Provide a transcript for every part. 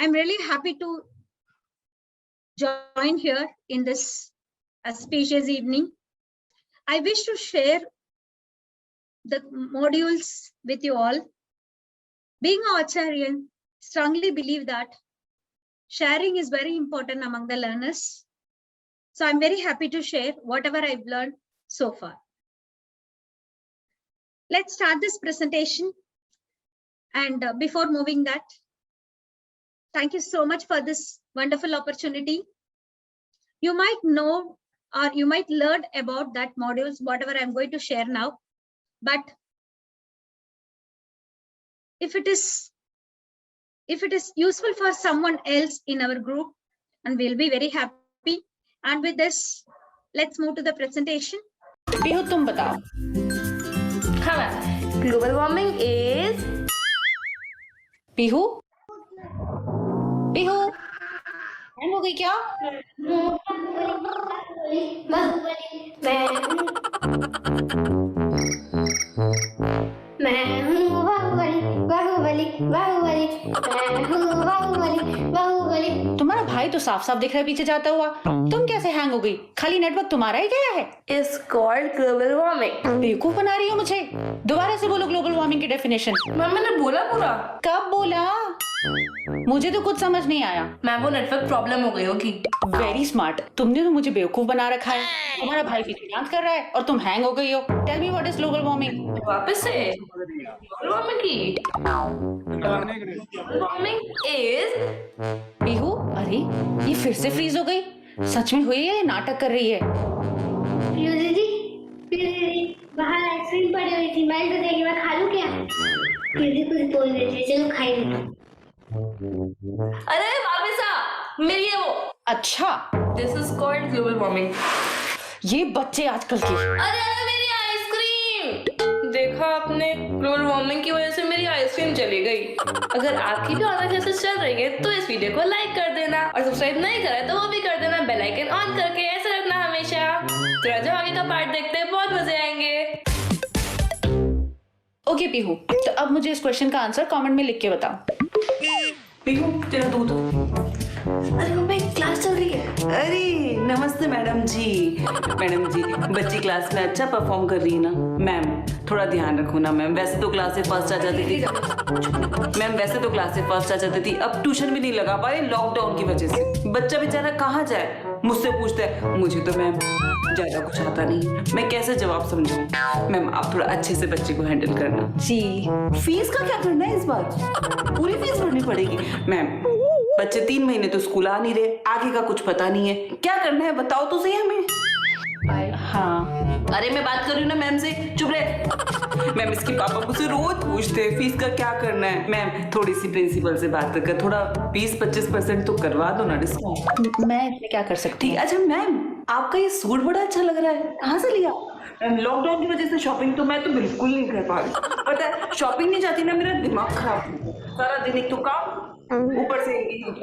I'm really happy to join here in this auspicious evening. I wish to share the modules with you all. Being an Acharyan, strongly believe that sharing is very important among the learners. So I'm very happy to share whatever I've learned so far. Let's start this presentation. And before moving that, thank you so much for this wonderful opportunity. You might know or you might learn about that modules, whatever I'm going to share now. But if it is useful for someone else in our group, and we'll be very happy. And with this, let's move to the presentation. Pihu, तुम बताओ. हाँ ma'am. Global warming is. Pihu? Pihu? Time हो गई क्या? मैं हूँ बाहुबली, बाहुबली, बाहुबली, मैं हूँ बाहुबली, बाहुबली. तुम्हारा भाई तो साफ साफ दिख रहा है पीछे जाता हुआ. तुम कैसे हैंग हो गई? खाली नेटवर्क तुम्हारा ही गया है? It's called global warming. बेवकूफ बना रही हो मुझे. दोबारा से बोलो ग्लोबल वार्मिंग की डेफिनेशन. मैम मैंने बोला पूरा. कब बोला? मुझे तो कुछ समझ नहीं आया. मैम वो नेटवर्क प्रॉब्लम हो गई होगी. Very smart. तुमने तो मुझे बेवकूफ बना रखा है. तुम्हारा भाई पीछे डांस कर रहा है और तुम हैंग हो गई हो. Tell me what is global warming. वापस से ग्लोबल वार्मिंग की. Warming is. पीहू, अरे ये फिर से फ्रीज हो गई. सच में हुई है या नाटक कर रही है? दीदी बाहर आइसक्रीम पड़ी हुई थी, मेल्ट हो जाएगी, मैं खा लूं क्या? दीदी कुछ बोल रही थी, चलो खाएंगे. अरे वापस आ. मेरी है वो. अच्छा, this is called global warming. ये बच्चे आजकल के. अरे मेरी आइसक्रीम. देखा आपने, ग्लोबल वार्मिंग की वजह से मेरी आइसक्रीम चली गई. अगर आपकी भी ऑनलाइन क्लासेस चल रही है तो इस वीडियो को लाइक कर देना और सब्सक्राइब नहीं करा तो वो भी कर देना. बेल आइकन ऑन करके ऐसे रखना हमेशा. तो राजा आगे का पार्ट देखते हैं, बहुत मजे आएंगे. ओके पीहू, तो अब मुझे इस क्वेश्चन का आंसर कमेंट में लिख के बताओ. पीहू तेरा दूध. अरे मम्मी क्लास चल रही है. अरे नमस्ते मैडम जी. मैडम जी, बच्ची क्लास में अच्छा परफॉर्म कर रही है ना. मैम थोड़ा ध्यान रखो ना मैम. वैसे तो क्लास से फर्स्ट आ जाती थी मैम. वैसे तो क्लास से फर्स्ट आ जाती थी. अब ट्यूशन भी नहीं लगा पा रहे लॉकडाउन की वजह से. बच्चा बेचारा कहाँ जाए. मुझसे पूछता है. मुझे तो मैम ज्यादा कुछ आता नहीं, मैं कैसे जवाब समझूं. मैम आप थोड़ा अच्छे से बच्चे को हैंडल करना. जी. फीस का क्या करना है इस बार? पूरी फीस भरनी पड़ेगी मैम. बच्चे 3 महीने तो स्कूल आ नहीं रहे, आगे का कुछ पता नहीं है. क्या करना है बताओ तो सही हमें. हाँ. अरे मैं बात कर रही हूँ ना मैम से. चुप रहे. मैम इसके पापा मुझसे रोज पूछते हैं फीस का क्या करना है. मैम थोड़ी सी प्रिंसिपल से बात करके थोड़ा 20-25% तो करवा दो ना डिस्काउंट. मैं इसमें क्या कर सकती ठीक. अच्छा मैम आपका ये सूट बड़ा अच्छा लग रहा है, कहाँ से लिया? लॉकडाउन की वजह से शॉपिंग तो मैं तो बिल्कुल नहीं कर पा रही. पता है शॉपिंग नहीं जाती ना मेरा दिमाग खराब. सारा दिन एक तो काम, ऊपर से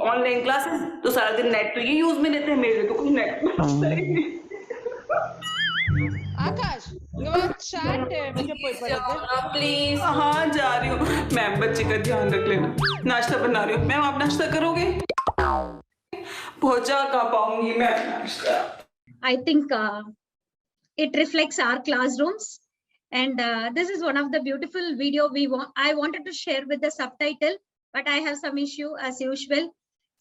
ऑनलाइन क्लासेस, तो सारा दिन नेट तो ये यूज में लेते हैं. मेरे तो कोई नेट नहीं. आकाश, चैट है मुझे प्लीज. हाँ जा रही हूँ मैम. बच्चे का ध्यान रख लेना. नाश्ता बना रही हूँ मैम. आप नाश्ता करोगे? पहुंचा कहाँ पाऊंगी मैं नाश्ता. I think it reflects our classrooms, and this is one of the beautiful video I wanted to share with the subtitle, but I have some issue as usual.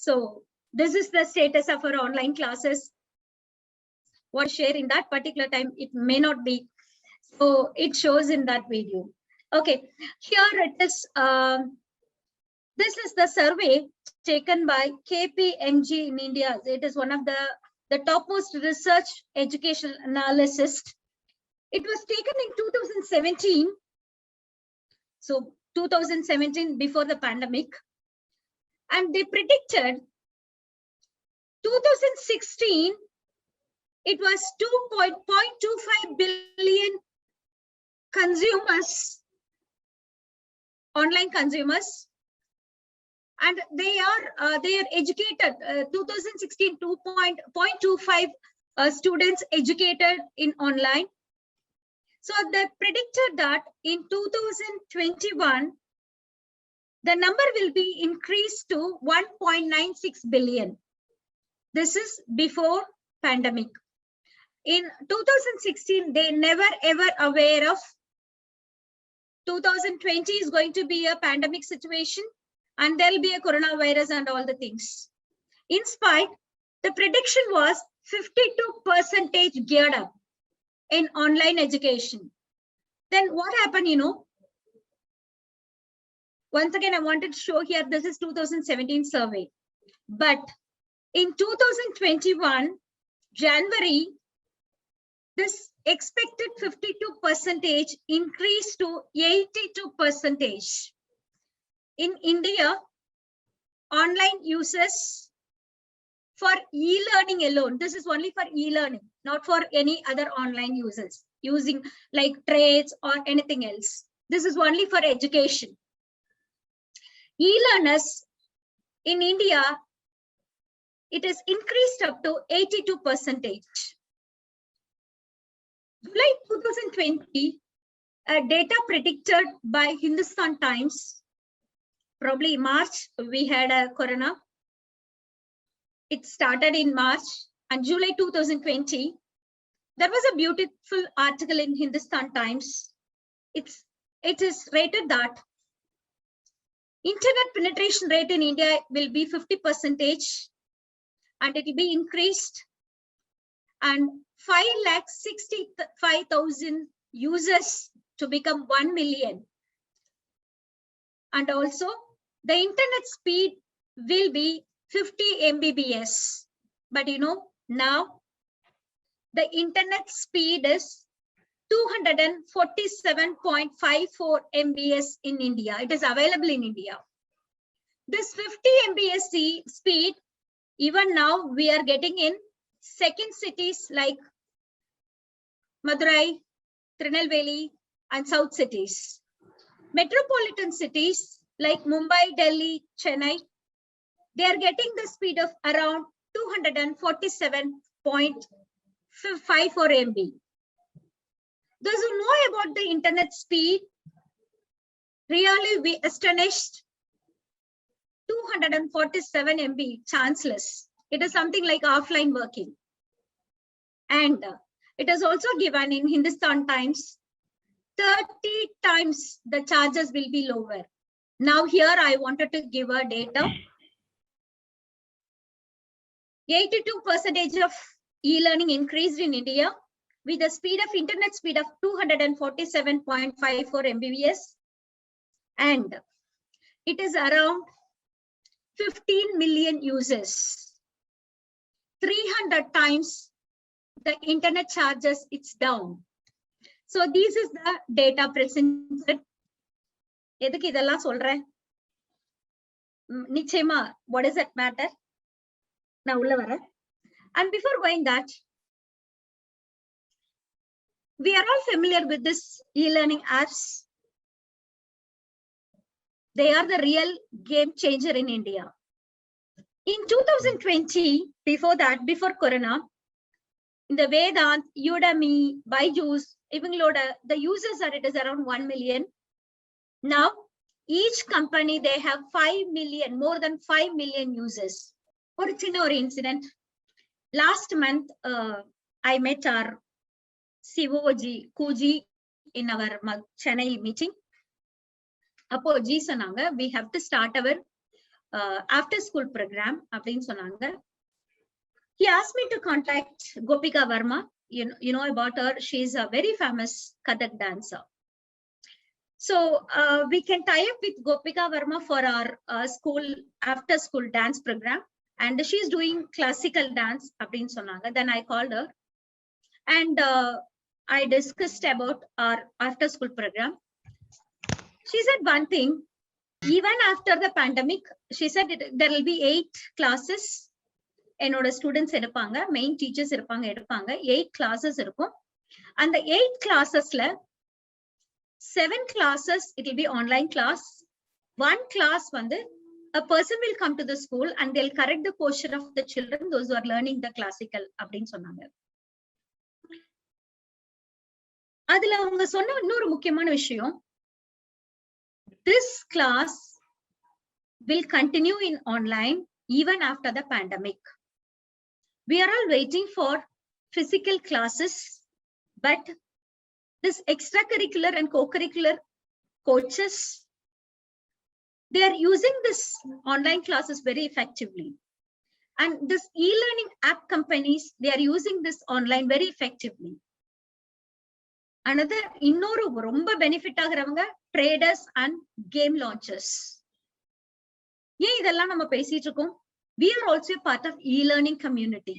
So this is the status of our online classes. What share in that particular time it may not be, so it shows in that video. Okay, here it is. This is the survey taken by KPMG in India. It is one of the topmost research educational analysis. It was taken in 2017. So 2017 before the pandemic. And they predicted 2016, it was 2.25 billion consumers, online consumers. And they are educated. 2016, 2.25 students educated in online. So they predicted that in 2021, the number will be increased to 1.96 billion. This is before pandemic. In 2016, they never ever aware of 2020 is going to be a pandemic situation and there'll be a coronavirus and all the things. In spite, the prediction was 52% geared up in online education. Then what happened, you know? Once again, I wanted to show here, this is 2017 survey. But in 2021, January, this expected 52% increased to 82%. In India, online users for e-learning alone, this is only for e-learning, not for any other online users using like trades or anything else. This is only for education. E-learners in India, it is increased up to 82%. July 2020, data predicted by Hindustan Times, probably March, we had a corona. It started in March and July 2020. There was a beautiful article in Hindustan Times. It is rated that internet penetration rate in India will be 50% and it will be increased, and 5,65,000 users to become 1 million. And also the internet speed will be 50 Mbps. But you know, now the internet speed is 247.54 Mbps in India. It is available in India. This 50 Mbps speed, even now we are getting in second cities like Madurai, Tirunelveli, and south cities. Metropolitan cities like Mumbai, Delhi, Chennai, they are getting the speed of around 247.54 MB. Those who know about the internet speed, really we astonished. 247 MB, chanceless. It is something like offline working. And it is also given in Hindustan Times, 30 times the charges will be lower. Now here I wanted to give a data. 82% of e-learning increased in India with a speed of internet speed of 247.54 Mbps. And it is around 15 million users. 300 times the internet charges, it's down. So this is the data presented. எதுக்கு இதெல்லாம் சொல்றேன்? நிச்சயமா, what does it matter? நான் உள்ள வரேன். And before going that, we are all familiar with this e-learning apps. They are the real game changer in India. In 2020, before that, before Corona, in the Vedant, Udemy, Byju's, even the users are, it is around 1 million. Now, each company, they have 5 million, more than 5 million users. Or incident. Last month, I met our COG, Kuji, in our Chennai meeting. அப்போ G சொன்னாங்க, we have to start our after school program அப்படின்னு சொன்னாங்க. He asked me to contact Gopika Verma. You know about her. She's a very famous Kathak dancer. So we can tie up with Gopika Verma for our school after school dance program, and she's doing classical dance அப்படின்னு சொன்னாங்க. Then I called her and I discussed about our after school program. She said one thing, even after the pandemic, she said there will be 8 classes. என்னோட students எடுப்பாங்க, main teachers எடுப்பாங்க 8 classes இருக்கும். அந்த 8 classesல 7 classes it will be online class. 1 class வந்து a person will come to the school and they'll correct the posture of the children, those who are learning the classical அப்படின்னு சொன்னாங்க. அதுல அவங்க சொன்ன இன்னொரு முக்கியமான விஷயம், this class will continue in online even after the pandemic. We are all waiting for physical classes, but this extracurricular and co-curricular coaches, they are using this online classes very effectively. And this e-learning app companies, they are using this online very effectively. Another இன்னொரு ரொம்ப benefit ஆகுறவங்க traders and game launchers. ஏன் இதெல்லாம் நம்ம பேசிட்டு இருக்கோம்? We are also a part of e-learning community.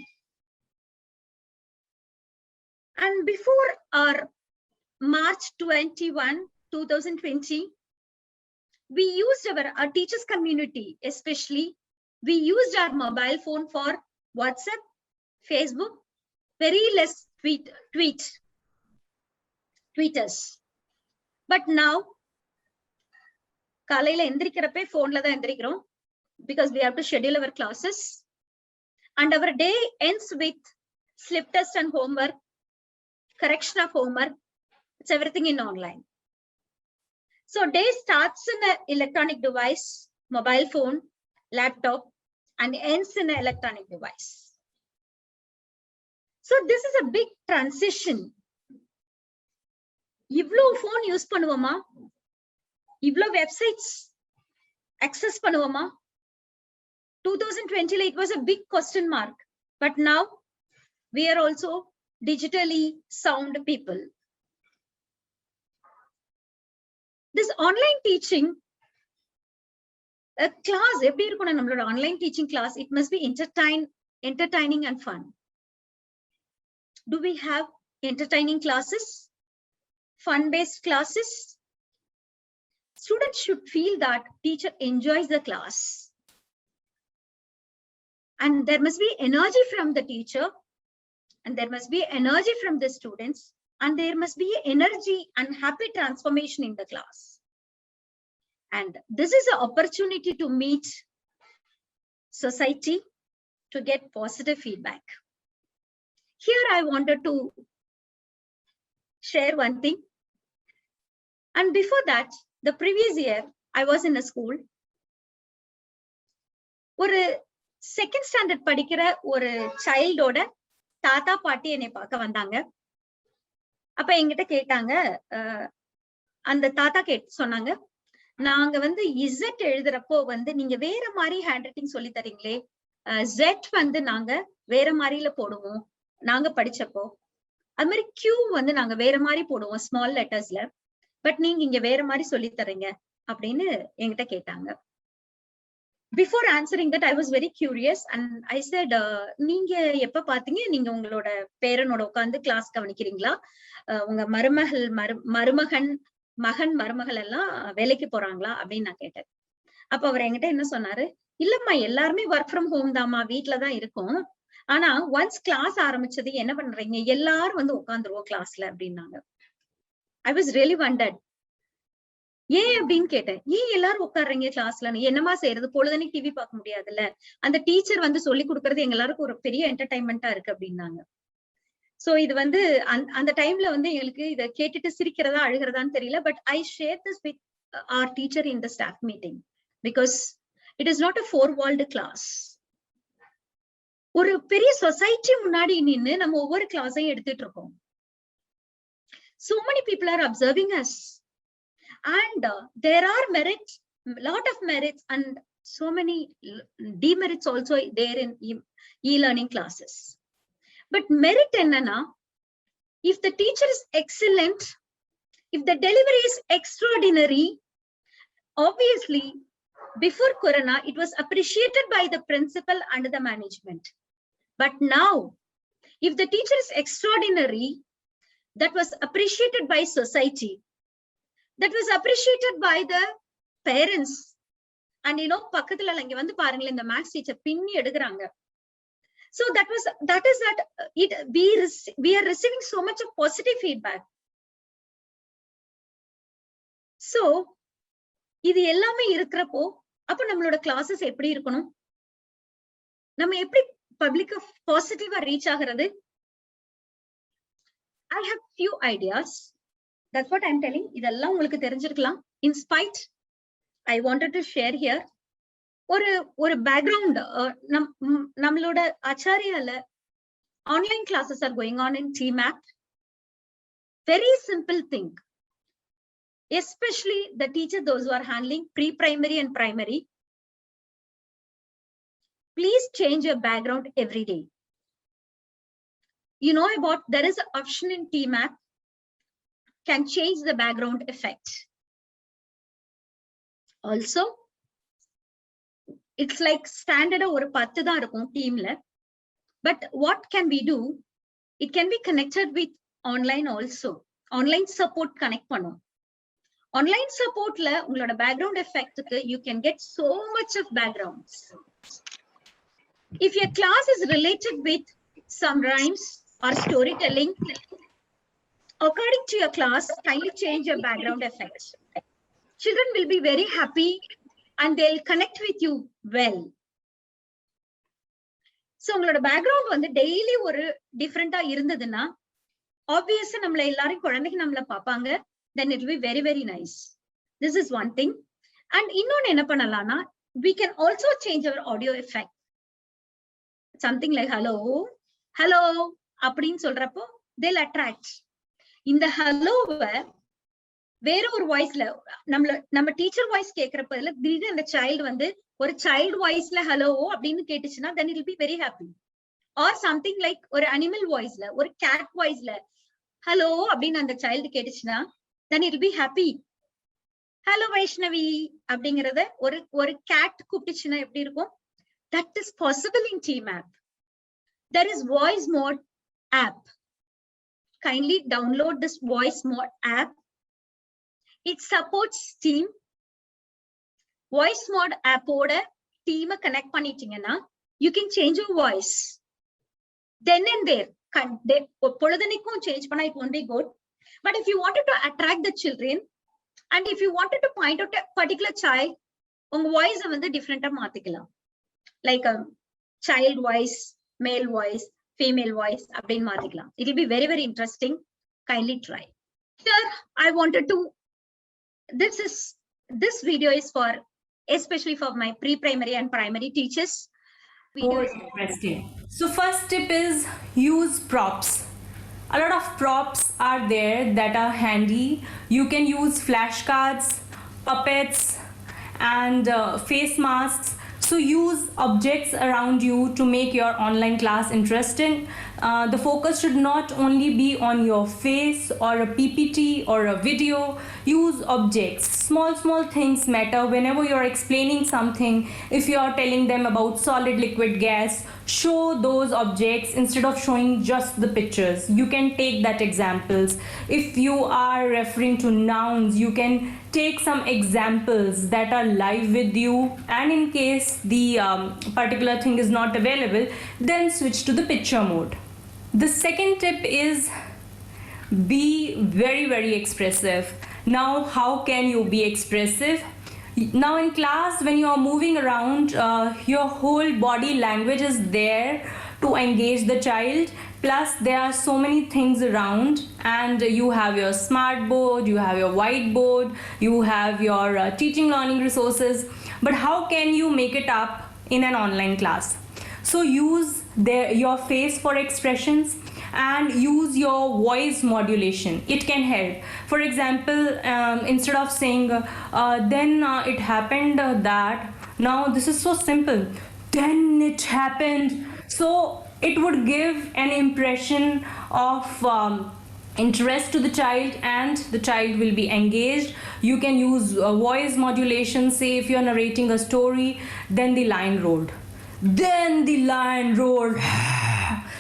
And before our March 21, 2020, we used our teachers community, especially we used our mobile phone for WhatsApp, Facebook, very less tweeters. But now, காலையில எந்திரிக்கிறப்பே போன்ல தான் எந்திரிக்கிறோம், because we have to schedule our classes, and our day ends with slip test and homework, correction of homework. It's everything in online. So day starts in an electronic device, mobile phone, laptop, and ends in an electronic device. So this is a big transition. இவ்ளோ phone use பண்ணுவோமா? இவ்ளோ websites access பண்ணுவோமா? 2020 it was a big question mark, but now we are also digitally sound people. This online teaching class, எப்படி இருக்கணும் நம்மளோட online teaching class? It must be entertaining and fun. Do we have entertaining classes? Fun-based classes? Students should feel that teacher enjoys the class. And there must be energy from the teacher, and there must be energy from the students, and there must be energy and happy transformation in the class. And this is an opportunity to meet society, to get positive feedback. Here I wanted to share one thing. And before that, the previous year, I was in a school. ஒரு second standard படிக்கிற ஒரு சைல்டோட தாத்தா பாட்டி என்னை பார்க்க வந்தாங்க. அப்ப என்கிட்ட கேட்டாங்க, அந்த தாத்தா சொன்னாங்க, நாங்க வந்து இசட் எழுதுறப்போ வந்து நீங்க வேற மாதிரி ஹேண்ட் ரைட்டிங் சொல்லி தரீங்களே, ஜெட் வந்து நாங்க வேற மாதிரில போடுவோம் நாங்க படிச்சப்போ, அது மாதிரி கியூ வந்து நாங்க வேற மாதிரி போடுவோம் ஸ்மால் லெட்டர்ஸ்ல, பட் நீங்க இங்க வேற மாதிரி சொல்லி தரீங்க அப்படின்னு என்கிட்ட கேட்டாங்க. Before answering that, I was very curious and I said, நீங்க எப்ப பாத்தீங்க, நீங்க உங்களோட பேரனோட உட்கார்ந்து கிளாஸ் கவனிக்கிறீங்களா, உங்க மருமகன் மருமகள் எல்லாம் வேலைக்கு போறாங்களா அப்படின்னு நான் கேட்டேன். அப்ப அவர் என்கிட்ட என்ன சொன்னாரு, இல்லம்மா எல்லாருமே ஒர்க் ஃப்ரம் ஹோம் தாமா, வீட்டுலதான் இருக்கும், ஆனா ஒன்ஸ் கிளாஸ் ஆரம்பிச்சது என்ன பண்றீங்க, எல்லாரும் வந்து உட்காந்துருவோம் கிளாஸ்ல அப்படின்னாங்க. I was really wondered. ஏன் அப்படின்னு கேட்டேன். ஏன் எல்லாரும் உட்காடுறீங்க கிளாஸ்ல, என்னமா செய்யறது, பொழுதுனைக்கு டிவி பார்க்க முடியாதுல்ல, அந்த டீச்சர் வந்து சொல்லி கொடுக்கறது எங்க எல்லாருக்கும் ஒரு பெரிய என்டர்டைன்மெண்டா இருக்கு அப்படின்னாங்க. சோ இது வந்து அந்த டைம்ல வந்து எங்களுக்கு இதை கேட்டுட்டு சிரிக்கிறதா அழுகிறதான்னு தெரியல, but I share this with our teacher in the staff meeting because it is not a four-walled class. ஒரு பெரிய சொசைட்டி முன்னாடி நின்னு நம்ம ஒவ்வொரு கிளாஸையும் எடுத்துட்டு இருக்கோம். So many people are observing us. And there are merits, lot of merits and so many demerits also there in e-learning classes. But merit enna, if the teacher is excellent, if the delivery is extraordinary, obviously before Corona it was appreciated by the principal and the management. But now, if the teacher is extraordinary, that was appreciated by society, that was appreciated by the parents, and பக்கத்துல இங்க வந்து பாருங்களேன், இந்த maths teacher பின்னி எடுக்குறாங்க. So that is we are receiving so much of positive feedback. So இது எல்லாமே இருக்கிறப்போ அப்ப நம்மளோட கிளாஸஸ் எப்படி இருக்கணும், நம்ம எப்படி பப்ளிக் பாசிட்டிவா ரீச் ஆகிறது? I have few ideas. That's what I'm telling. இதெல்லாம் உங்களுக்கு தெரிஞ்சிருக்கலாம். In spite, I wanted to share here. ஒரு பேக்ரவுண்ட் நம்மளோட ஆச்சாரியால online classes are going on in TMAP. Very simple thing, especially the teacher, those who are handling pre-primary and primary, please change your background every day. You know about there is an option in TMAP can change the background effect. Also, it's like standard ஒரு 10 தான் இருக்கும் டீம்ல. But what can we do? It can be connected with online also. Online support connect பண்ணும். Online supportல உங்களோட background effectக்கு you can get so much of backgrounds. If your class is related with some rhymes or storytelling, according to your class, kindly change your background effects. Children will be very happy and they'll connect with you well. So உங்களோட background வந்து daily ஒரு டிஃபரெண்டா இருந்ததுன்னா ஆப்வியஸா நம்மள எல்லாரும் குழந்தைங்க நம்மள பாப்பாங்க. Then it will be very very nice. This is one thing. And இன்னொன்னு என்ன பண்ணலாம்னா we can also change our audio effect. Something like hello அப்படின்னு சொல்றப்போ they'll attract. இந்த ஹலோவை வேற ஒரு வாய்ஸ்ல நம்ம டீச்சர் வாய்ஸ் கேட்கறப்ப திடீர்னு அந்த சைல்டு வந்து ஒரு சைல்டு வாய்ஸ்ல ஹலோ அப்படின்னு கேட்டுச்சுன்னா then it will be very happy. Or something like ஒரு அனிமல் வாய்ஸ்ல ஒரு கேட் வாய்ஸ்ல ஹலோ அப்படின்னு அந்த சைல்டு கேட்டுச்சுன்னா then it will be happy. Hello Vaishnavi அப்படிங்கறத ஒரு கேட் கூப்பிட்டுச்சுன்னா எப்படி இருக்கும்? That is possible in TMAP. There is voice mode app. Kindly download this voice mode app. It supports team. Voice mode app oda team connect பண்ணிட்டீங்கன்னா you can change your voice then and there. பொழுதனைக்கும் change பண்ணா it won't be good. But if you wanted to attract the children and if you wanted to point out a particular child, உங்க voice வந்து different மாத்திக்கலாம். Like a child voice, male voice, female voice அப்படின்னு மாத்திக்கலாம். It will be very very interesting. Kindly try. Here I wanted to, this video is for especially for my pre-primary and primary teachers. Interesting. So first tip is use props. A lot of props are there that are handy. You can use flashcards, puppets, and face masks. So use objects around you to make your online class interesting. The focus should not only be on your face or a PPT or a video. Use objects. Small things matter whenever you're explaining something. If you're telling them about solid, liquid, gas, show those objects instead of showing just the pictures. You can take that examples. If you are referring to nouns, you can take some examples that are live with you, and in case the particular thing is not available, then switch to the picture mode. The second tip is be very very expressive. Now how can you be expressive? Now in class when you are moving around, your whole body language is there to engage the child. Plus there are so many things around, and you have your smart board, you have your whiteboard, you have your teaching learning resources. But how can you make it up in an online class? So use your face for expressions and use your voice modulation. It can help. For example, instead of saying then it happened that, now this is so simple, then it happened. So it would give an impression of interest to the child, and the child will be engaged. You can use voice modulation. Say if you're narrating a story, then the lion roared, then the lion roared.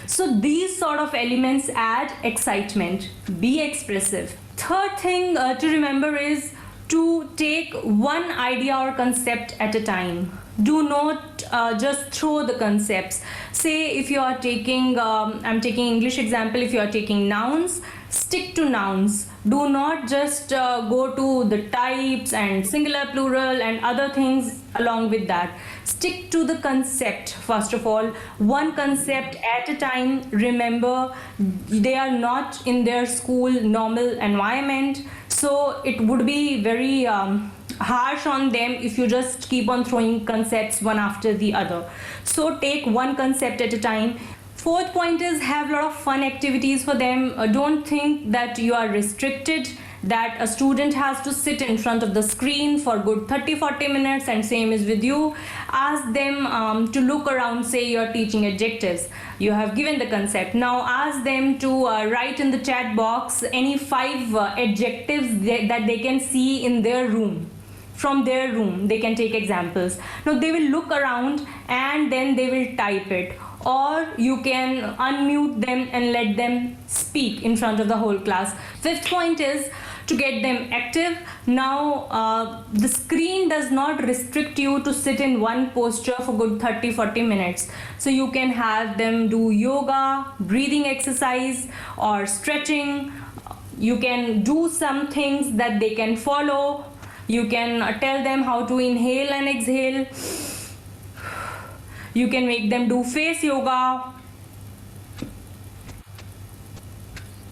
So these sort of elements add excitement. Be expressive. Third thing to remember is to take one idea or concept at a time. Do not just throw the concepts. Say if you are taking, I'm taking English example, if you are taking nouns, stick to nouns. Do not just go to the types and singular, plural and other things along with that. Stick to the concept first of all, one concept at a time. Remember, they are not in their school normal environment, So it would be very harsh on them if you just keep on throwing concepts one after the other. So take one concept at a time. Fourth point is have a lot of fun activities for them. Don't think that you are restricted, that a student has to sit in front of the screen for good 30-40 minutes, and same is with you. Ask them to look around, say you're teaching adjectives. You have given the concept. Now ask them to write in the chat box any 5 adjectives that they can see in their room. From their room, they can take examples. Now they will look around and then they will type it. Or you can unmute them and let them speak in front of the whole class. Fifth point is to get them active. Now the screen does not restrict you to sit in one posture for good 30-40 minutes. So you can have them do yoga, breathing exercise, or stretching. You can do some things that they can follow. You can tell them how to inhale and exhale. You can make them do face yoga.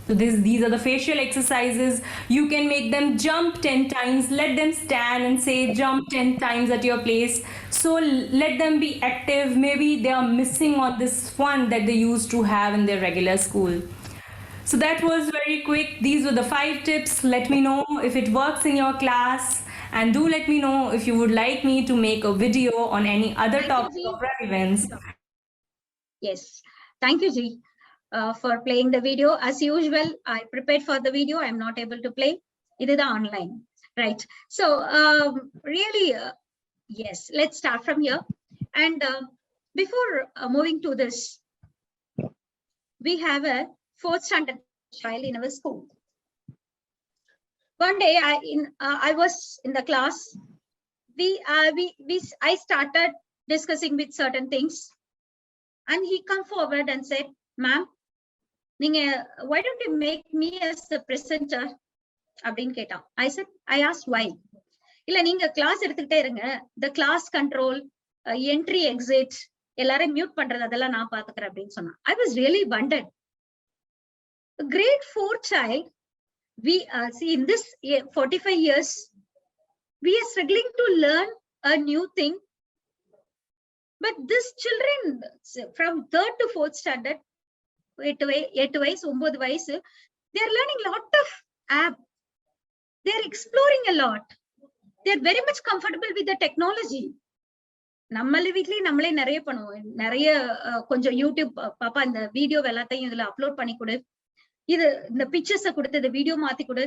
So these are the facial exercises. You can make them jump 10 times. Let them stand and say jump 10 times at your place. So let them be active. Maybe they are missing on this fun that they used to have in their regular school. So that was very quick. These were the 5 tips. Let me know if it works in your class. And do let me know if you would like me to make a video on any other topic of relevance. Yes, thank you, Ji, for playing the video. As usual, I prepared for the video. I'm not able to play. It is online, right? So really, yes, let's start from here. And before moving to this, we have a 4th standard child in our school. One day, I was in the class. I started discussing with certain things, and he come forward and said, "Ma'am, why don't you make me as the presenter?" I said, I asked why. Illa neenga class eduthukite irunga, the class control, entry exit, ellarum mute pandrathu adella na paathukkren appdin sonna. I was really wondered. A grade 4 child. We see in this 45 years, we are struggling to learn a new thing. But these children from 3rd to 4th standard, 8 வயசு 9 வயசு, they are learning a lot of app. They are exploring a lot. They are very much comfortable with the technology. நம்மளே வீட்லயே நம்மளே நிறைய பண்ணுவோம். நிறைய கொஞ்சம் YouTube பாப்பா இந்த வீடியோ எல்லாத்தையும் இதுல அப்லோட் பண்ணி கொடு. இந்த pictures கொடுத்து இந்த வீடியோ மாத்தி கொடு.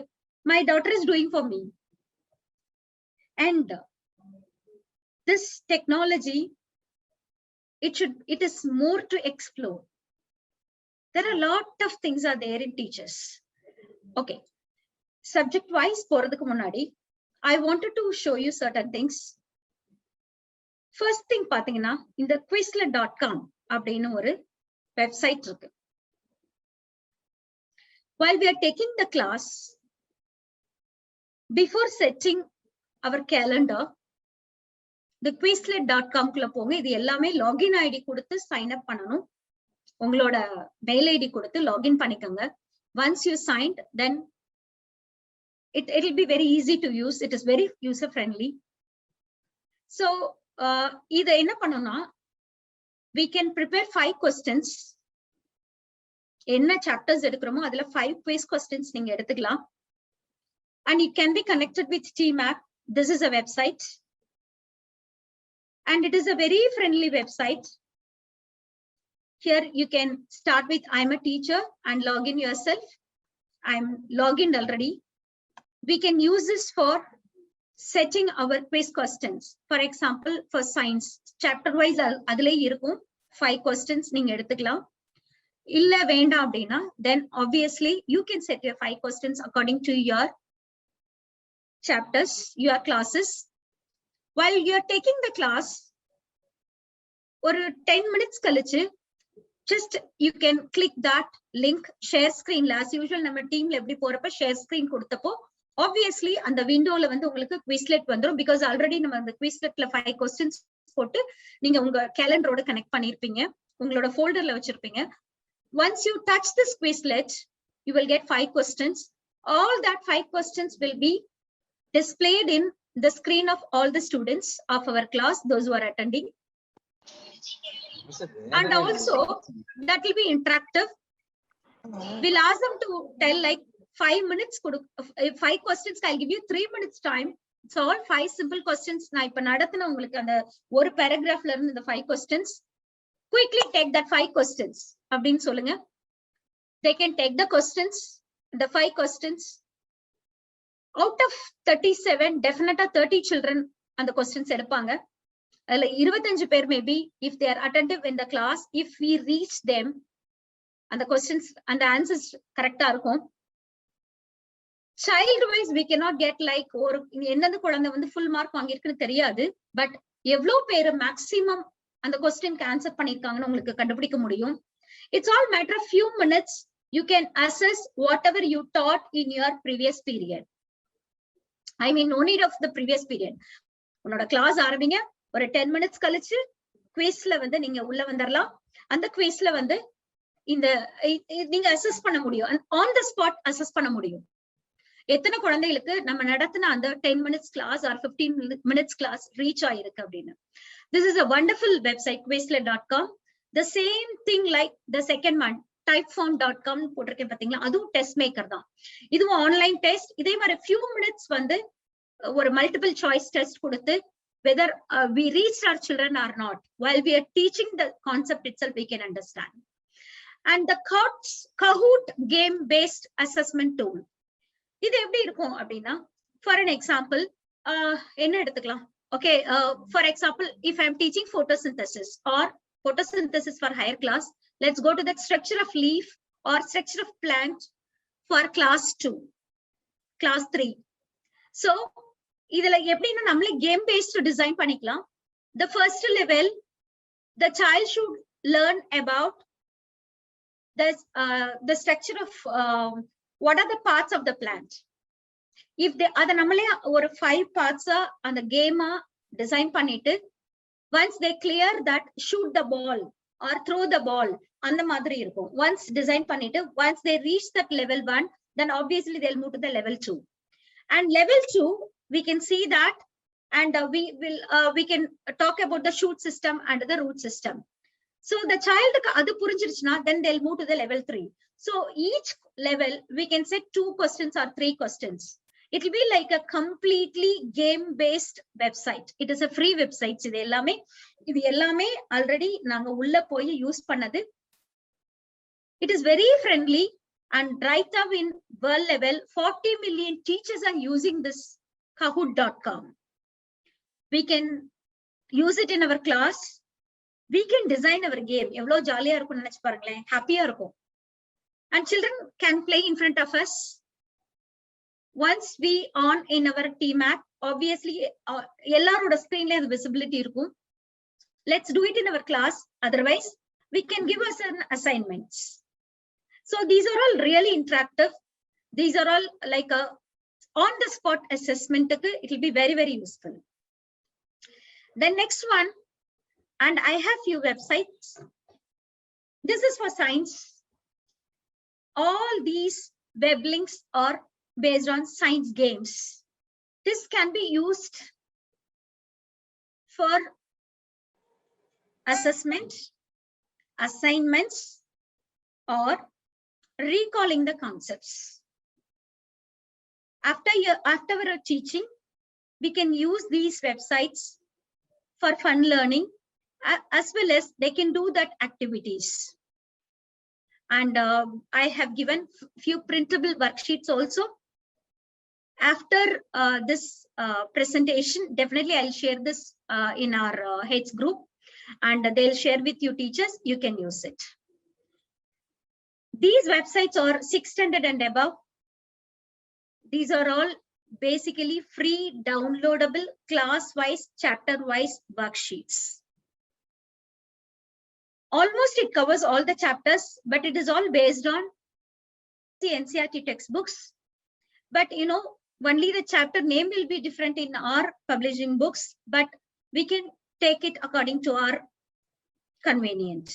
My daughter is doing for me. And this technology, it is more to explore. There are a lot of things are there in teachers. Okay. Subject wise போறதுக்கு முன்னாடி I wanted to show you certain things. First thing பாத்தீங்கன்னா இந்த quizlet.com அப்படின்னு ஒரு website இருக்கு. While we are taking the class, before setting our calendar, the quizlet.com குள்ள போங்க. இது எல்லாமே login ID கொடுத்து sign up பண்ணணும். உங்களோட mail ID கொடுத்து login பண்ணிக்கோங்க. Once you signed, then it'll be very easy to use. It is very user friendly. So இத என்ன பண்ணனும்னா, we can prepare 5 questions. என்ன chapters எடுக்கிறோமோ அதுல 5 quiz questions நீங்க எடுத்துக்கலாம். And it can be connected with TMAP. This is a website. And it is a very friendly website. Here you can start with I'm a teacher and log in yourself. I'm logged in already. We can use this for setting our quiz questions. For example, for science, chapter wise adile irukum 5 questions neenga eduthikalam. Illa venda appadina, then obviously you can set your 5 questions according to your chapters, your classes. While you are taking the class, or 10 minutes kalichu, just you can click that link, share screen. As usual, nama team la eppadi porappa share screen koduthapo, obviously and the window la vandu ungalku quizlet vandrum, because already nama and quizlet la 5 questions போட்டு நீங்க உங்க கேலண்டரோட connect பண்ணிருப்பீங்க, உங்களோட ஃபோல்டர்ல வச்சிருப்பீங்க. Once you touch this Quizlet, you will get 5 questions. all that 5 questions will be displayed in the screen of all the students of our class, those who are attending. And also that will be interactive. We'll ask them to tell like 5 minutes, 5 questions, I'll give you 3 minutes time. It's all 5 simple questions. நான் இப்ப நடத்தின உங்களுக்கு அந்த ஒரு paragraphல இருந்து இந்த 5 questions. Quickly take that 5 questions. அப்படின்னு சொல்லுங்க. They can take the questions, the 5 questions. Out of 37, definitely 30 children and the questions எடுப்பாங்க. அதுல 25 பேர் maybe, if they are attentive in the class, if we reach them, and the questions and the answers correct இருக்கும். Child wise, we cannot get like, ஒரு என்னது குழந்தை வந்து full mark வாங்கியிருக்குன்னு தெரியாது. But எவ்வளவு பேர் maximum அந்த கொஸ்டினுக்கு ஆன்சர் பண்ணிருக்காங்கன்னு உங்களுக்கு கண்டுபிடிக்க முடியும். It's all matter of few minutes. You can assess whatever you taught in your previous period. I mean, no need of the previous period. உன்னோட கிளாஸ் ஆரம்பிங்க, ஒரு 10 minutes கழிச்சு குவிஸ்ல வந்து நீங்க உள்ள வந்துடலாம். அந்த குவிஸ்ல வந்து இந்த நீங்க அசஸ் பண்ண முடியும், ஆன் த ஸ்பாட் அசஸ் பண்ண முடியும். எத்தனை குழந்தைகளுக்கு நம்ம நடத்தின அந்த 10 minutes class or 15 minutes class reach ஆயிருக்கு அப்படின்னு. This is a wonderful website, quizlet.com. The same thing like the second one, typeform.com போட்டிருக்கேன் பாத்தீங்களா, அதுவும் டெஸ்ட் மேக்கர் தான். இதுவும் ஆன்லைன் டெஸ்ட். இதே மாதிரி few minutes வந்து ஒரு மல்டிபிள் சாய்ஸ் டெஸ்ட் கொடுத்து whether we reached our children or not, while we are teaching the concept itself, we can understand. And the Kahoot game based assessment tool, இது எப்படி இருக்கும் அப்படின்னா, for an example, என்ன எடுத்துக்கலாம். Okay, for example, if I'm teaching photosynthesis or photosynthesis for higher class, let's go to that structure of leaf or structure of plant for class 2, class 3. So, இதுல எப்படின்னா நம்மளே game based design பண்ணிக்கலாம். The first level, the child should learn about the structure of what are the parts of the plant. If they அத நம்மளே ஒரு 5 parts அந்த game design பண்ணிட்டு, once they clear that, shoot the ball or throw the ball, அந்த மாதிரி இருக்கும். once design பண்ணிட்டு, once they reach that level 1, then obviously they'll move to the level 2. And level 2, we can see that, and we can talk about the shoot system and the root system. So the child adu purinjiruchna, then they'll move to the level 3. So each level we can set 2 questions or 3 questions. It will be like a completely game based website. It is a free website. இது எல்லாமே already நாங்க உள்ள போய் use பண்ணது. It is very friendly, and right now in world level 40 million teachers are using this Kahoot.com. We can use it in our class. We can design our game. எவ்வளவு ஜாலியா இருக்கும் நினைச்சு பாருங்களேன், ஹாப்பியா இருக்கும். And children can play in front of us. Once we on in our TMAP, obviously எல்லாரோட ஸ்கிரீன்ல அது visibility இருக்கும். Let's do it in our class. Otherwise, we can give us an assignments. So these are all really interactive. These are all like a on the spot assessment. It will be very, very useful. The next one, and I have few websites. This is for science. All these web links are based on science games. This can be used for assessment, assignments, or recalling the concepts. After our teaching, we can use these websites for fun learning, as well as they can do that activities. And I have given few printable worksheets also. After this presentation, definitely I'll share this in our H group, and they'll share with you teachers. You can use it. These websites are 600 and above. These are all basically free downloadable class-wise, chapter-wise worksheets. Almost it covers all the chapters, but it is all based on the NCERT textbooks. But you know, only the chapter name will be different in our publishing books, but we can take it according to our convenient.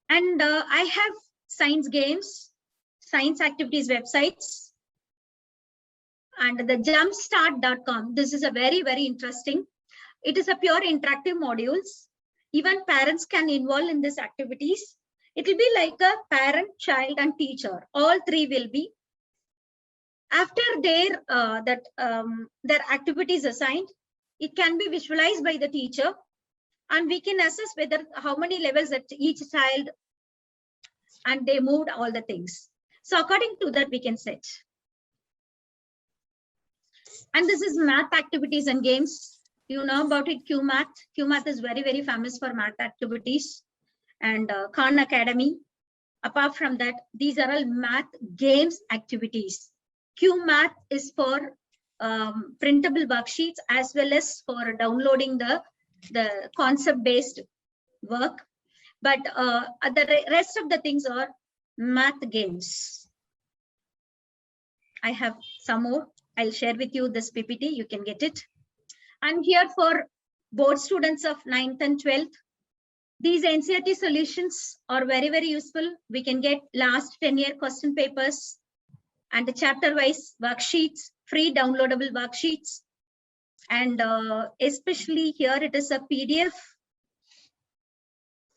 And I have science games, science activities websites. And the jumpstart.com, this is a very, very interesting. It is a pure interactive modules. Even parents can involve in these activities. It will be like a parent, child, and teacher. All three will be. After their activities assigned, it can be visualized by the teacher, and we can assess whether how many levels that each child, and they moved all the things. So according to that, we can set. And this is math activities and games. You know about it, QMath. QMath is very, very famous for math activities. And Khan Academy. Apart from that, these are all math games activities. QMath is for printable worksheets as well as for downloading the concept-based work. But the rest of the things are math games. I have some more. I'll share with you this PPT. You can get it. And here for board students of 9th and 12th, these NCERT solutions are very, very useful. We can get last 10-year question papers and the chapter-wise worksheets, free downloadable worksheets. And especially here, it is a PDF.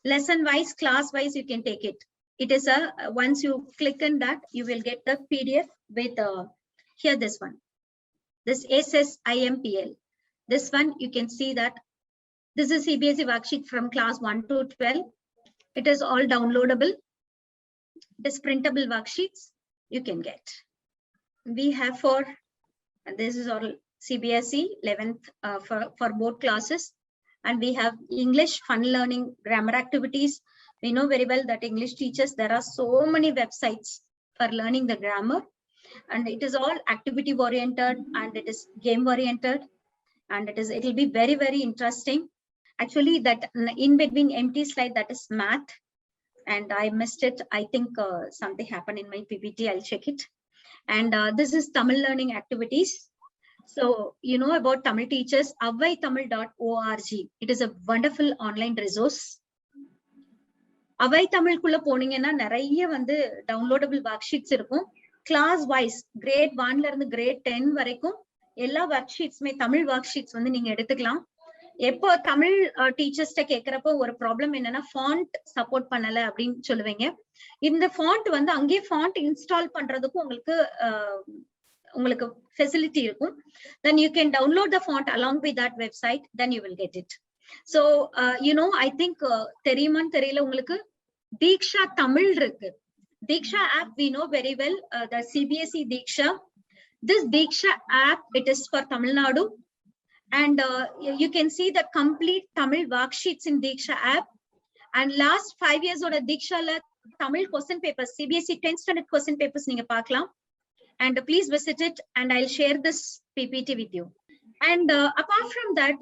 Lesson-wise, class-wise, you can take it. It is a, once you click on that, you will get the PDF with here, this one. This SSIMPL. This one, you can see that this is CBSE worksheet from class 1 to 12. It is all downloadable. This printable worksheets you can get. We have for, and this is all CBSE 11th for both classes. And we have English, fun learning, grammar activities. We know very well that English teachers, there are so many websites for learning the grammar. And it is all activity oriented and it is game oriented. And it will be very, very interesting. Actually, that in between empty slide, that is math. And I missed it. I think something happened in my PPT. I'll check it. And this is Tamil learning activities. So, you know about Tamil teachers, avaithamil.org. It is a wonderful online resource. Avai Tamil kulla poningena nariya vandu downloadable worksheets irukum. Class wise, grade 1 la irundhu grade 10 varaikum எல்லா worksheets-மே Tamil worksheets வந்து நீங்க எடுத்துக்கலாம். எப்போ தமிழ் டீச்சர்ஸ்ட கேக்குறப்போ ஒரு problem என்னன்னா font support பண்ணல அப்படின்னு சொல்லுவீங்க. இந்த ஃபாண்ட் வந்து அங்கேயே ஃபாண்ட் இன்ஸ்டால் பண்றதுக்கும் உங்களுக்கு ஃபெசிலிட்டி இருக்கும். Then you can download the font along with that website, then you will get it. So you know, I think தெரியுமான்னு தெரியல உங்களுக்கு, Diksha Tamil இருக்கு. Diksha app we know very well, the CBSE Diksha. This Diksha app, it is for Tamil Nadu. And you can see the complete Tamil worksheets in Diksha app. And last 5 years oda Diksha la Tamil question papers, CBSE 10th standard question papers neenga paakalam. And please visit it and I'll share this PPT with you. And apart from that,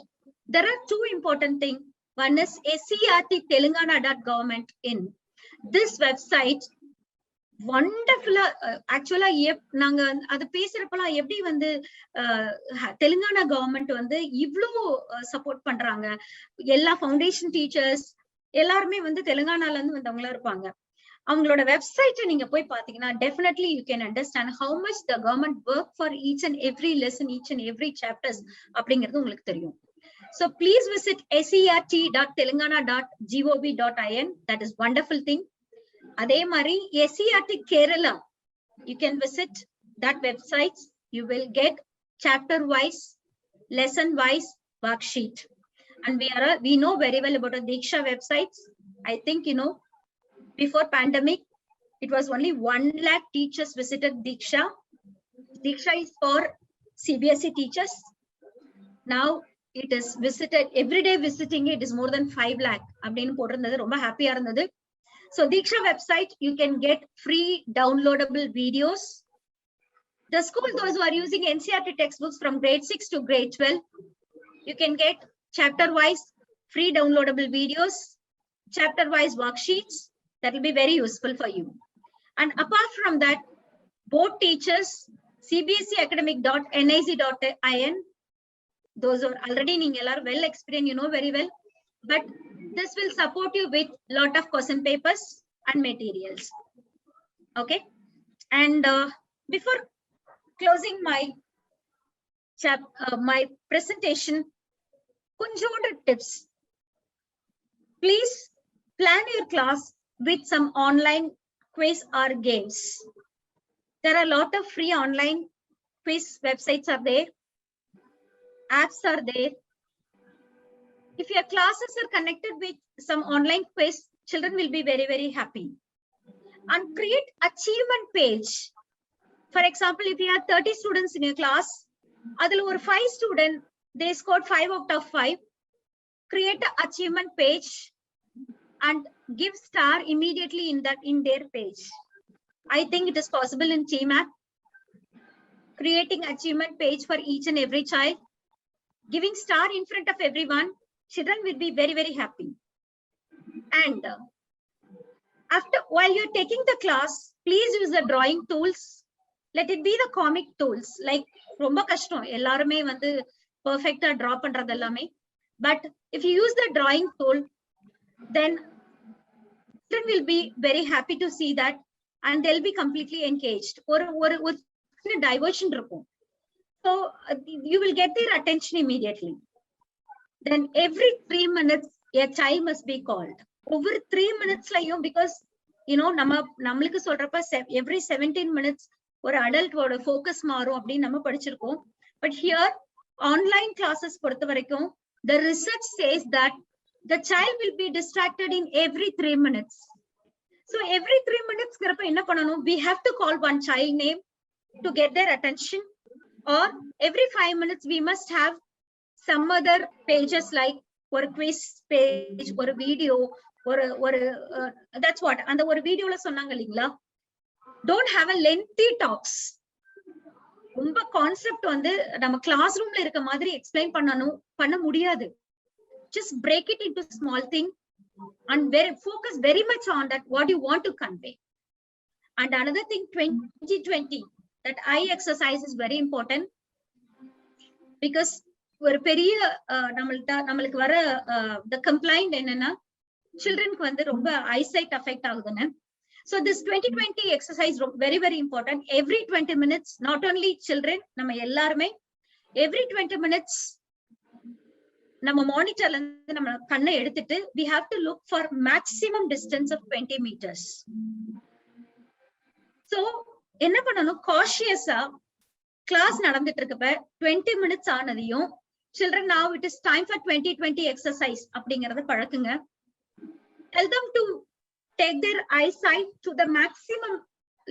there are two important things. One is SCRT-Telangana.government in. This website, wonderful. Actually, நாங்க அது பேசுறப்பலாம் எப்படி வந்து Telangana government வந்து இவ்ளோ support பண்றாங்க. எல்லா foundation teachers எல்லாருமே வந்து தெலுங்கானால இருந்து வந்தவங்களா இருப்பாங்க. அவங்களோட வெப்சைட்டை நீங்க போய் பாத்தீங்கன்னா definitely you can understand how much the government work for each and every lesson, each and every chapters அப்படிங்கிறது உங்களுக்கு தெரியும். So please visit sert.telangana.gov.in. That is wonderful thing. அதே மாதிரி SCERT Kerala, you can visit that website. You will get chapter wise, lesson wise worksheet. And we know very well about the Diksha websites. I think, you know, before pandemic, it was only 1 lakh teachers visited Diksha. Diksha is for CBSE teachers. Now it is visited, every day visiting it is more than 5 lakh. அப்படின்னு போட்டிருந்தது, ரொம்ப ஹாப்பியா இருந்தது. So Diksha website, you can get free downloadable videos. The school, those who are using NCERT textbooks from grade 6 to grade 12, you can get chapter wise free downloadable videos, chapter wise worksheets. That will be very useful for you. And apart from that, both teachers, cbseacademic.nic.in, those are already well experienced, you know very well. But this will support you with lot of question papers and materials. Okay. And before closing my my presentation, konjonda tips. Please plan your class with some online quiz or games. There are a lot of free online quiz websites are there, apps are there. If your classes are connected with some online quiz, children will be very, very happy. And create achievement page. For example, if you have 30 students in your class, adhula or 5 student, they scored 5 out of 5. Create an achievement page and give star immediately in their page. I think it is possible in TMAP. Creating achievement page for each and every child, giving star in front of everyone, children will be very, very happy. And while you're taking the class, please use the drawing tools. Let it be the comic tools. Like romba kashtam ellarume vandu perfect draw pandradhu ellame. But if you use the drawing tool, then children will be very happy to see that, and they'll be completely engaged. Or diversion irukum. So you will get their attention immediately. Then every 3 minutes a child must be called. Over 3 minutes layum, because you know நம்மளுக்கு சொல்றப்ப every 17 minutes ஒரு adult ஓட focus மாறும் அப்படி நம்ம படிச்சிருக்கோம். But here online classes பொறுத்த வரைக்கும் the research says that the child will be distracted in every 3 minutes. So every 3 minutes ங்கறப்ப என்ன பண்ணனும்? We have to call one child name to get their attention, or every 5 minutes we must have some other pages like or quiz page or video or that's what. And the video la sonnanga illingla, don't have a lengthy talks. ரொம்ப concept வந்து நம்ம class ரூம்ல இருக்க மாதிரி explain பண்ண முடியாது. Just break it into small thing and focus very much on that what you want to convey. And another thing, 2020, that eye exercise is very important, because ஒரு பெரிய நம்மளுக்கு வர the complaint என்னன்னா childrenக்கு வந்து ரொம்ப eyesight affect ஆகுதுன்னு. So this 2020 exercise very, very important. Every 20 minutes, not only children, நம்ம எல்லாருமே every 20 minutes நம்ம மானிட்டர்ல இருந்து நம்ம கண்ணை எடுத்துட்டு we have to look for maximum distance of 20 meters. So என்ன பண்ணணும்? cautiously class நடந்துட்டு இருக்கப்ப 20 minutes ஆனதையும் children, now it is time for 2020 exercise அப்படிங்கறத பழக்குங்க. Tell them to take their eyesight to the maximum,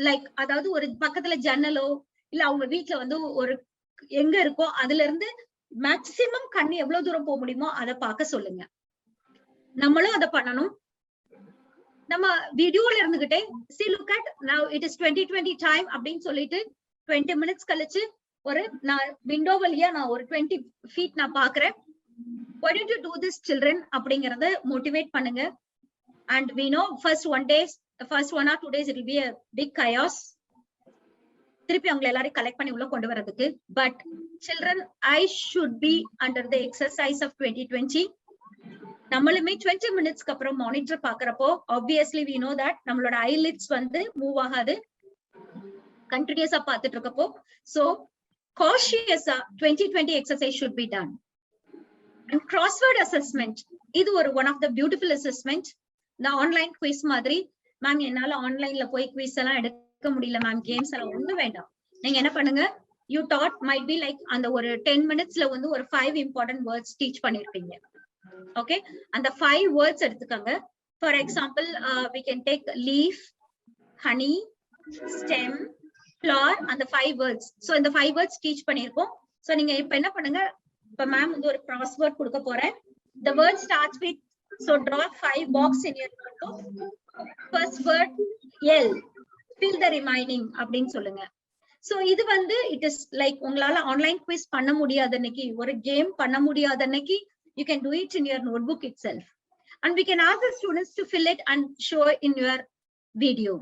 like அதாவது ஒரு பக்கத்துல ஜன்னலோ இல்ல அவங்க வீட்ல வந்து ஒரு எங்க இருக்கோ அதுல இருந்து மேக்சிமம் கண்ணு எவ்வளவு தூரம் போக முடியுமோ அதை பார்க்க சொல்லுங்க. நம்மளும் அதை பண்ணணும். நம்ம வீடியோல இருந்துகிட்டே see look at now it is 2020 time அப்படின்னு சொல்லிட்டு 20 minutes கழிச்சு ஒரு நான் விண்டோ வழியா நான் ஒரு 20 feet நான் பாக்குறேன். Why don't you do this children அப்படிங்கறத மோட்டிவேட் பண்ணுங்க. And we know first 1 or 2 days it will be a big chaos. திருப்பி அவங்க எல்லாரையும் கலெக்ட் பண்ணி உள்ள கொண்டு வரதுக்கு. But children, I should be under the exercise of 2020. நம்மளுமே 20 minutes அப்புறம் மானிட்டர் பாக்குறப்போ obviously we know that நம்மளோட eyelids வந்து மூவ் ஆகாது, கண்டினியூஸா பார்த்துட்டு இருக்கப்போ. So cautiously 2020 exercise should be done. And crossword assessment, இது ஒரு one of the beautiful assessment. நான் ஆன்லைன் குவிஸ் மாதிரி, மேம் என்னால ஆன்லைன்ல போய் குவிஸ் எல்லாம் எடுக்க முடியல மேம், கேம்ஸ் எல்லாம் ஒண்ணும் வேண்டாம். நீங்க என்ன பண்ணுங்க, you dot might be like அந்த ஒரு 10 minutesல வந்து ஒரு 5 important words டீச் பண்ணிருப்பீங்க. ஓகே, அந்த 5 words எடுத்துக்கோங்க. For example we can take leaf, honey, stem, flower, அந்த 5 words. So இந்த 5 words டீச் பண்ணிருக்கோம். So நீங்க இப்ப என்ன பண்ணுங்க, இப்ப மேம் வந்து ஒரு crossword கொடுக்க போறேன். The word starts with, so draw 5 box in your notebook. First word L, fill the remaining அப்படின்னு சொல்லுங்க. So இது வந்து it is like உங்களால ஆன்லைன் குவிஸ் பண்ண முடியாத அன்னைக்கு, ஒரு கேம் பண்ண முடியாத அன்னைக்கு you can do it in your notebook itself, and we can ask the students to fill it and show in your video.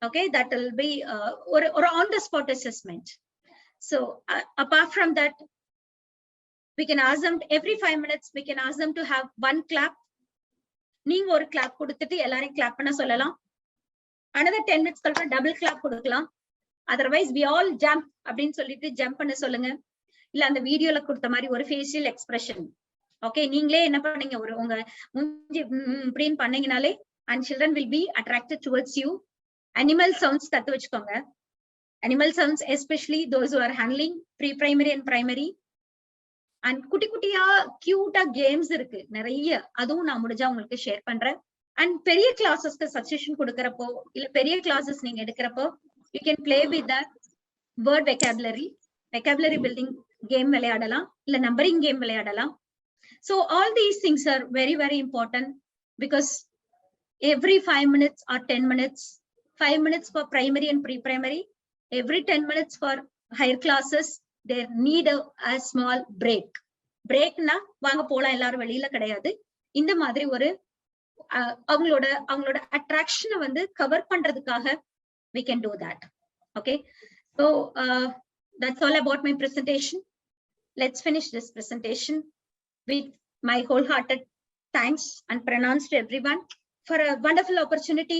Okay, that will be or on the spot assessment. So apart from that, we can ask them every 5 minutes, we can ask them to have one clap. நீங்க ஒரு clap கொடுத்துட்டு எல்லாரையும் clap பண்ண சொல்லலாம். another 10 minutes கழிச்சு double clap கொடுக்கலாம். otherwise we all jump அப்படின்னு சொல்லிட்டு ஜம்ப் பண்ண சொல்லுங்க. இல்ல அந்த வீடியோல கொடுத்த மாதிரி ஒரு ஃபேஷியல் எக்ஸ்பிரஷன். ஓகே, நீங்களே என்ன பண்ணீங்க, ஒரு உங்க மூஞ்சி இப்படின்னு பண்ணீங்கனாலே and children will be attracted towards you. Animal sounds கத்து வச்சுக்கோங்க. Animal sounds especially those who are handling pre primary and primary. And குட்டி குட்டியா கியூட்டா கேம்ஸ் இருக்கு நிறைய, அதுவும் நான் முடிஞ்சா உங்களுக்கு ஷேர் பண்றேன். அண்ட் பெரிய கிளாஸஸ்க்கு சஜஷன் கொடுக்கறப்போ இல்ல பெரிய கிளாஸஸ் நீங்க எடுக்கிறப்போ you can play with that word vocabulary building game விளையாடலாம், இல்ல நம்பரிங் கேம் விளையாடலாம். So all these things are very, very important because every 5 minutes or 10 minutes, 5 minutes for primary and pre-primary, every 10 minutes for higher classes, they need a small break. Break na vaanga pola ellarum velila kedaiyadu. இந்த மாதிரி ஒரு அவங்களோட அட்ராக்ஷனை வந்து cover பண்றதுக்காக we can do that. Okay, so that's all about my presentation. Let's finish this presentation with my wholehearted thanks and pranams to everyone for a wonderful opportunity